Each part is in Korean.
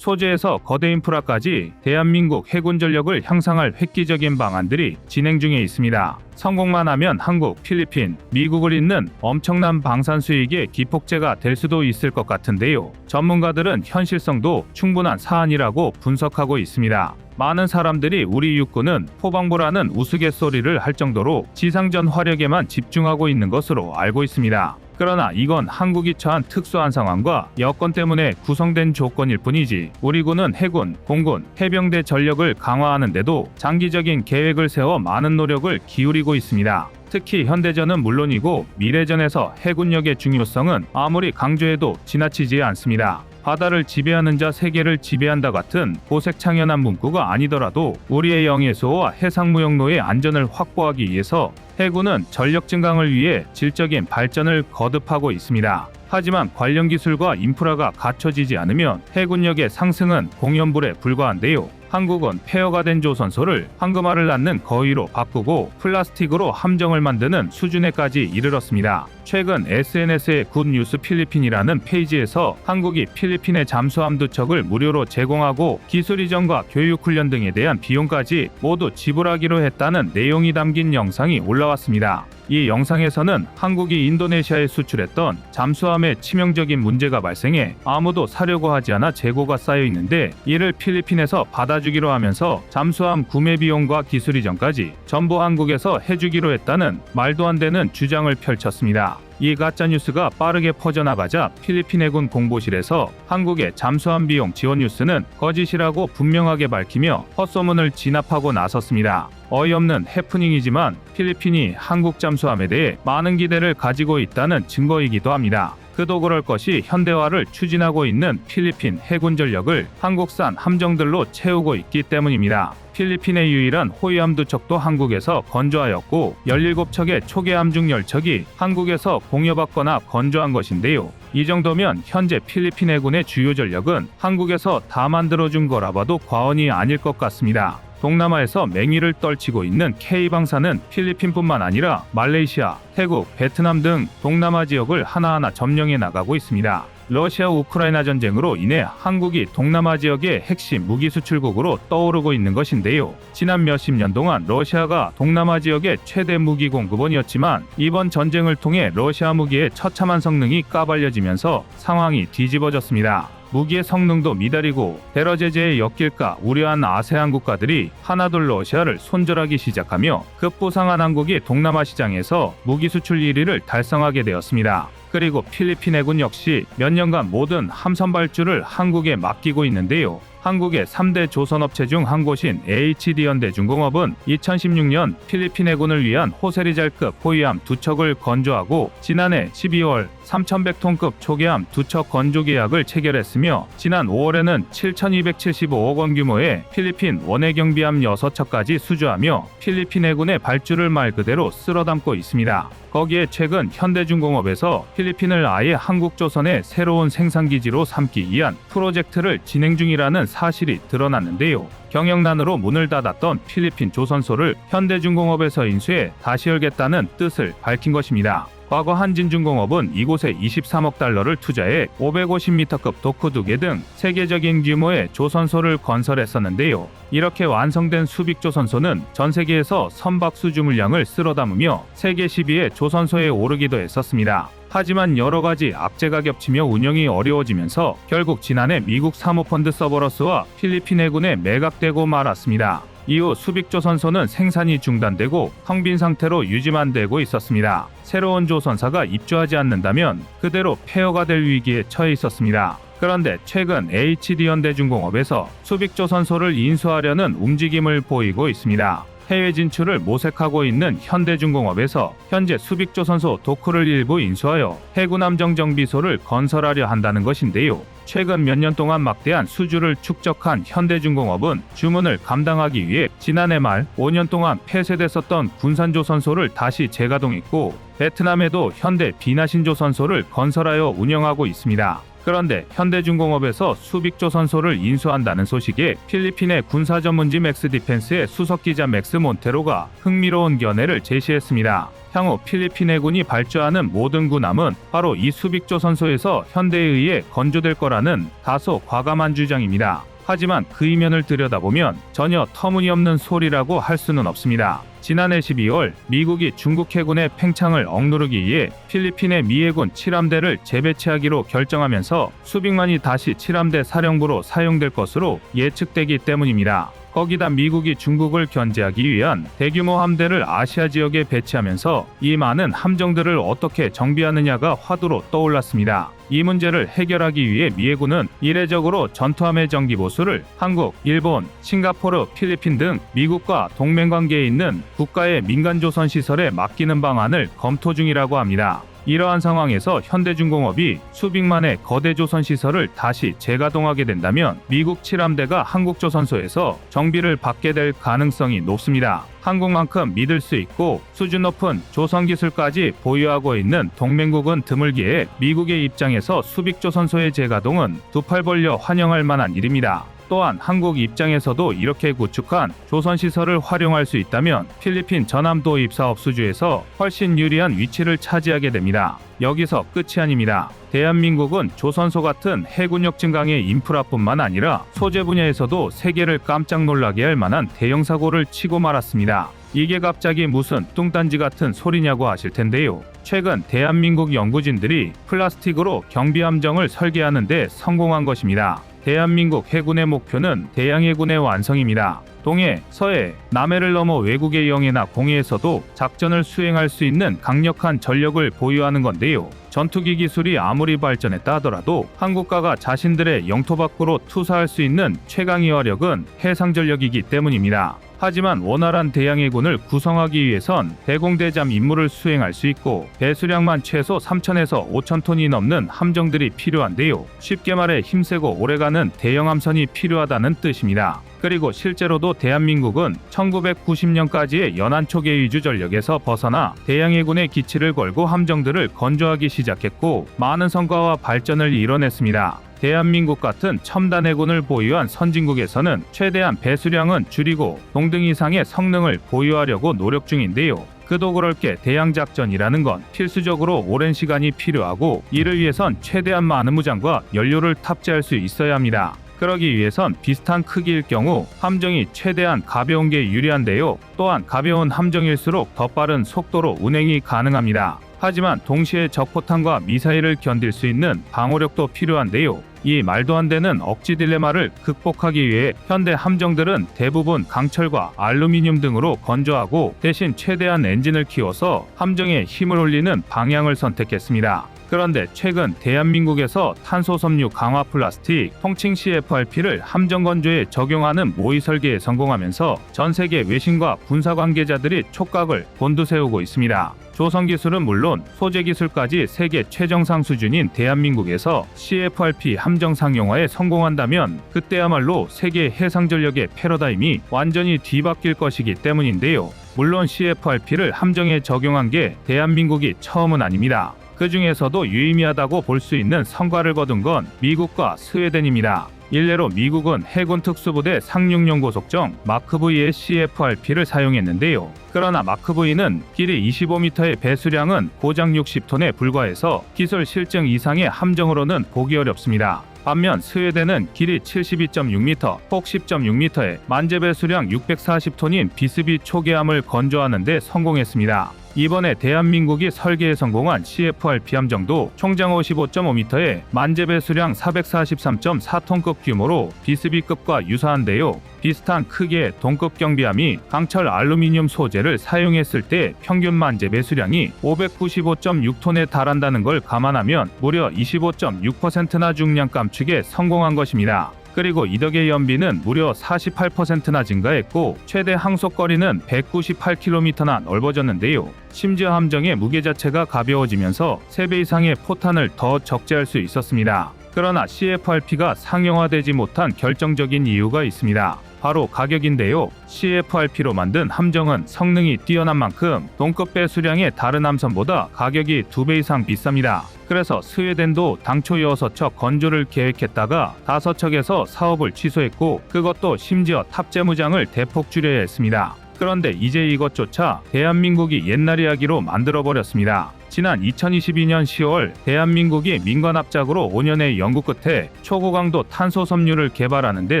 소재에서 거대 인프라까지 대한민국 해군 전력을 향상할 획기적인 방안들이 진행 중에 있습니다. 성공만 하면 한국, 필리핀, 미국을 잇는 엄청난 방산 수익의 기폭제가 될 수도 있을 것 같은데요. 전문가들은 현실성도 충분한 사안이라고 분석하고 있습니다. 많은 사람들이 우리 육군은 포방부라는 우스갯소리를 할 정도로 지상전 화력에만 집중하고 있는 것으로 알고 있습니다. 그러나 이건 한국이 처한 특수한 상황과 여건 때문에 구성된 조건일 뿐이지 우리 군은 해군, 공군, 해병대 전력을 강화하는데도 장기적인 계획을 세워 많은 노력을 기울이고 있습니다. 특히 현대전은 물론이고 미래전에서 해군력의 중요성은 아무리 강조해도 지나치지 않습니다. 바다를 지배하는 자 세계를 지배한다 같은 고색창연한 문구가 아니더라도 우리의 영해수호와 해상무역로의 안전을 확보하기 위해서 해군은 전력 증강을 위해 질적인 발전을 거듭하고 있습니다. 하지만 관련 기술과 인프라가 갖춰지지 않으면 해군력의 상승은 공연불에 불과한데요. 한국은 폐허가 된 조선소를 황금알을 낳는 거위로 바꾸고 플라스틱으로 함정을 만드는 수준에까지 이르렀습니다. 최근 SNS의 굿뉴스 필리핀이라는 페이지에서 한국이 필리핀의 잠수함 2척을 무료로 제공하고 기술 이전과 교육 훈련 등에 대한 비용까지 모두 지불하기로 했다는 내용이 담긴 영상이 올라왔습니다. 이 영상에서는 한국이 인도네시아에 수출했던 잠수함에 치명적인 문제가 발생해 아무도 사려고 하지 않아 재고가 쌓여 있는데 이를 필리핀에서 받아주기로 하면서 잠수함 구매 비용과 기술 이전까지 전부 한국에서 해주기로 했다는 말도 안 되는 주장을 펼쳤습니다. 이 가짜뉴스가 빠르게 퍼져나가자 필리핀 해군 공보실에서 한국의 잠수함 비용 지원 뉴스는 거짓이라고 분명하게 밝히며 헛소문을 진압하고 나섰습니다. 어이없는 해프닝이지만 필리핀이 한국 잠수함에 대해 많은 기대를 가지고 있다는 증거이기도 합니다. 그도 그럴 것이 현대화를 추진하고 있는 필리핀 해군 전력을 한국산 함정들로 채우고 있기 때문입니다. 필리핀의 유일한 호위함 2척도 한국에서 건조하였고 17척의 초계 함중 10척이 한국에서 공여받거나 건조한 것인데요. 이 정도면 현재 필리핀 해군의 주요 전력은 한국에서 다 만들어준 거라 봐도 과언이 아닐 것 같습니다. 동남아에서 맹위를 떨치고 있는 K방사는 필리핀뿐만 아니라 말레이시아, 태국, 베트남 등 동남아 지역을 하나하나 점령해 나가고 있습니다. 러시아 우크라이나 전쟁으로 인해 한국이 동남아 지역의 핵심 무기 수출국으로 떠오르고 있는 것인데요. 지난 몇십 년 동안 러시아가 동남아 지역의 최대 무기 공급원이었지만 이번 전쟁을 통해 러시아 무기의 처참한 성능이 까발려지면서 상황이 뒤집어졌습니다. 무기의 성능도 미달이고 테러 제재에 엮일까 우려한 아세안 국가들이 하나둘 러시아를 손절하기 시작하며 급부상한 한국이 동남아 시장에서 무기 수출 1위를 달성하게 되었습니다. 그리고 필리핀 해군 역시 몇 년간 모든 함선 발주를 한국에 맡기고 있는데요. 한국의 3대 조선업체 중 한 곳인 HD현대중공업은 2016년 필리핀 해군을 위한 호세리잘급 호위함 2척을 건조하고 지난해 12월 3,100톤급 초계함 2척 건조 계약을 체결했으며 지난 5월에는 7,275억 원 규모의 필리핀 원해경비함 6척까지 수주하며 필리핀 해군의 발주를 말 그대로 쓸어담고 있습니다. 거기에 최근 현대중공업에서 필리핀을 아예 한국조선의 새로운 생산기지로 삼기 위한 프로젝트를 진행 중이라는 사실이 드러났는데요. 경영난으로 문을 닫았던 필리핀 조선소를 현대중공업에서 인수해 다시 열겠다는 뜻을 밝힌 것입니다. 과거 한진중공업은 이곳에 23억 달러를 투자해 550m급 도크 2개 등 세계적인 규모의 조선소를 건설했었는데요. 이렇게 완성된 수빅조선소는 전 세계에서 선박 수주 물량을 쓸어 담으며 세계 10위의 조선소에 오르기도 했었습니다. 하지만 여러 가지 악재가 겹치며 운영이 어려워지면서 결국 지난해 미국 사모펀드 서버러스와 필리핀 해군에 매각되고 말았습니다. 이후 수빅조선소는 생산이 중단되고 텅 빈 상태로 유지만 되고 있었습니다. 새로운 조선사가 입주하지 않는다면 그대로 폐허가 될 위기에 처해 있었습니다. 그런데 최근 HD현대중공업에서 수빅조선소를 인수하려는 움직임을 보이고 있습니다. 해외 진출을 모색하고 있는 현대중공업에서 현재 수빅조선소 도크를 일부 인수하여 해군함정 정비소를 건설하려 한다는 것인데요. 최근 몇 년 동안 막대한 수주를 축적한 현대중공업은 주문을 감당하기 위해 지난해 말 5년 동안 폐쇄됐었던 군산조선소를 다시 재가동했고 베트남에도 현대 비나신조선소를 건설하여 운영하고 있습니다. 그런데 현대중공업에서 수빅조선소를 인수한다는 소식에 필리핀의 군사전문지 맥스디펜스의 수석기자 맥스 몬테로가 흥미로운 견해를 제시했습니다. 향후 필리핀 해군이 발주하는 모든 군함은 바로 이 수빅조선소에서 현대에 의해 건조될 거라는 다소 과감한 주장입니다. 하지만 그 이면을 들여다보면 전혀 터무니없는 소리라고 할 수는 없습니다. 지난해 12월 미국이 중국 해군의 팽창을 억누르기 위해 필리핀의 미 해군 7함대를 재배치하기로 결정하면서 수빅만이 다시 7함대 사령부로 사용될 것으로 예측되기 때문입니다. 거기다 미국이 중국을 견제하기 위한 대규모 함대를 아시아 지역에 배치하면서 이 많은 함정들을 어떻게 정비하느냐가 화두로 떠올랐습니다. 이 문제를 해결하기 위해 미 해군은 이례적으로 전투함의 정기 보수를 한국, 일본, 싱가포르, 필리핀 등 미국과 동맹관계에 있는 국가의 민간조선 시설에 맡기는 방안을 검토 중이라고 합니다. 이러한 상황에서 현대중공업이 수빅만의 거대 조선 시설을 다시 재가동하게 된다면 미국 7함대가 한국조선소에서 정비를 받게 될 가능성이 높습니다. 한국만큼 믿을 수 있고 수준 높은 조선 기술까지 보유하고 있는 동맹국은 드물기에 미국의 입장에서 수빅조선소의 재가동은 두 팔 벌려 환영할 만한 일입니다. 또한 한국 입장에서도 이렇게 구축한 조선시설을 활용할 수 있다면 필리핀 전함 도입 사업 수주에서 훨씬 유리한 위치를 차지하게 됩니다. 여기서 끝이 아닙니다. 대한민국은 조선소 같은 해군력 증강의 인프라뿐만 아니라 소재 분야에서도 세계를 깜짝 놀라게 할 만한 대형 사고를 치고 말았습니다. 이게 갑자기 무슨 뚱딴지 같은 소리냐고 하실 텐데요. 최근 대한민국 연구진들이 플라스틱으로 경비함정을 설계하는 데 성공한 것입니다. 대한민국 해군의 목표는 대양해군의 완성입니다. 동해, 서해, 남해를 넘어 외국의 영해나 공해에서도 작전을 수행할 수 있는 강력한 전력을 보유하는 건데요. 전투기 기술이 아무리 발전했다 하더라도 한국가가 자신들의 영토 밖으로 투사할 수 있는 최강의 화력은 해상전력이기 때문입니다. 하지만 원활한 대양해군을 구성하기 위해선 대공대잠 임무를 수행할 수 있고 배수량만 최소 3,000에서 5,000톤이 넘는 함정들이 필요한데요. 쉽게 말해 힘세고 오래가는 대형함선이 필요하다는 뜻입니다. 그리고 실제로도 대한민국은 1990년까지의 연안초계 위주 전력에서 벗어나 대양해군의 기치를 걸고 함정들을 건조하기 시작했고 많은 성과와 발전을 이뤄냈습니다. 대한민국 같은 첨단 해군을 보유한 선진국에서는 최대한 배수량은 줄이고 동등 이상의 성능을 보유하려고 노력 중인데요. 그도 그럴 게 대양작전이라는 건 필수적으로 오랜 시간이 필요하고 이를 위해선 최대한 많은 무장과 연료를 탑재할 수 있어야 합니다. 그러기 위해선 비슷한 크기일 경우 함정이 최대한 가벼운 게 유리한데요. 또한 가벼운 함정일수록 더 빠른 속도로 운행이 가능합니다. 하지만 동시에 적포탄과 미사일을 견딜 수 있는 방어력도 필요한데요. 이 말도 안 되는 억지 딜레마를 극복하기 위해 현대 함정들은 대부분 강철과 알루미늄 등으로 건조하고 대신 최대한 엔진을 키워서 함정에 힘을 올리는 방향을 선택했습니다. 그런데 최근 대한민국에서 탄소 섬유 강화 플라스틱 통칭 CFRP를 함정 건조에 적용하는 모의 설계에 성공하면서 전 세계 외신과 군사 관계자들이 촉각을 곤두세우고 있습니다. 조선 기술은 물론 소재 기술까지 세계 최정상 수준인 대한민국에서 CFRP 함정 상용화에 성공한다면 그때야말로 세계 해상 전력의 패러다임이 완전히 뒤바뀔 것이기 때문인데요. 물론 CFRP를 함정에 적용한 게 대한민국이 처음은 아닙니다. 그 중에서도 유의미하다고 볼 수 있는 성과를 거둔 건 미국과 스웨덴입니다. 일례로 미국은 해군 특수부대 상륙용 고속정 마크-V의 CFRP를 사용했는데요. 그러나 마크-V는 길이 25m의 배수량은 고작 60톤에 불과해서 기술 실증 이상의 함정으로는 보기 어렵습니다. 반면 스웨덴은 길이 72.6m, 폭 10.6m에 만재 배수량 640톤인 비스비 초계함을 건조하는 데 성공했습니다. 이번에 대한민국이 설계에 성공한 CFRP 함정도 총장 55.5m에 만재 배수량 443.4톤급 규모로 비스비급과 유사한데요. 비슷한 크기의 동급 경비함이 강철 알루미늄 소재를 사용했을 때 평균 만재 배수량이 595.6톤에 달한다는 걸 감안하면 무려 25.6%나 중량 감축에 성공한 것입니다. 그리고 이 덕의 연비는 무려 48%나 증가했고 최대 항속거리는 198km나 넓어졌는데요. 심지어 함정의 무게 자체가 가벼워지면서 3배 이상의 포탄을 더 적재할 수 있었습니다. 그러나 CFRP가 상용화되지 못한 결정적인 이유가 있습니다. 바로 가격인데요. CFRP로 만든 함정은 성능이 뛰어난 만큼 동급 배수량의 다른 함선보다 가격이 2배 이상 비쌉니다. 그래서 스웨덴도 당초 6척 건조를 계획했다가 5척에서 사업을 취소했고 그것도 심지어 탑재 무장을 대폭 줄여야 했습니다. 그런데 이제 이것조차 대한민국이 옛날 이야기로 만들어버렸습니다. 지난 2022년 10월 대한민국이 민관합작으로 5년의 연구 끝에 초고강도 탄소섬유를 개발하는 데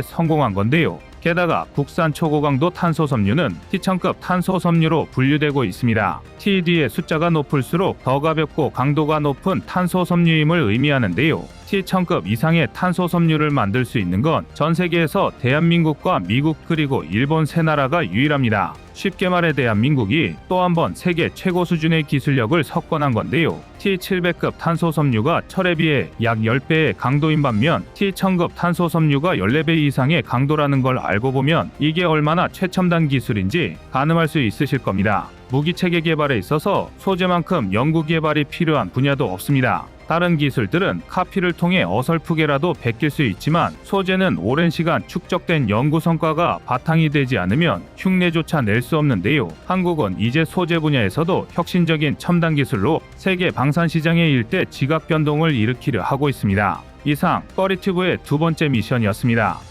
성공한 건데요. 게다가 국산 초고강도 탄소섬유는 T1000급 탄소섬유로 분류되고 있습니다. TD의 숫자가 높을수록 더 가볍고 강도가 높은 탄소섬유임을 의미하는데요. T1000급 이상의 탄소섬유를 만들 수 있는 건 전 세계에서 대한민국과 미국 그리고 일본 세 나라가 유일합니다. 쉽게 말해 대한민국이 또 한 번 세계 최고 수준의 기술력을 석권한 건데요. T700급 탄소섬유가 철에 비해 약 10배의 강도인 반면 T1000급 탄소섬유가 14배 이상의 강도라는 걸 알고 보면 이게 얼마나 최첨단 기술인지 가늠할 수 있으실 겁니다. 무기체계 개발에 있어서 소재만큼 연구 개발이 필요한 분야도 없습니다. 다른 기술들은 카피를 통해 어설프게라도 베낄 수 있지만 소재는 오랜 시간 축적된 연구 성과가 바탕이 되지 않으면 흉내조차 낼 수 없는데요. 한국은 이제 소재 분야에서도 혁신적인 첨단 기술로 세계 방산 시장의 일대 지각 변동을 일으키려 하고 있습니다. 이상 꺼리튜브의 두 번째 미션이었습니다.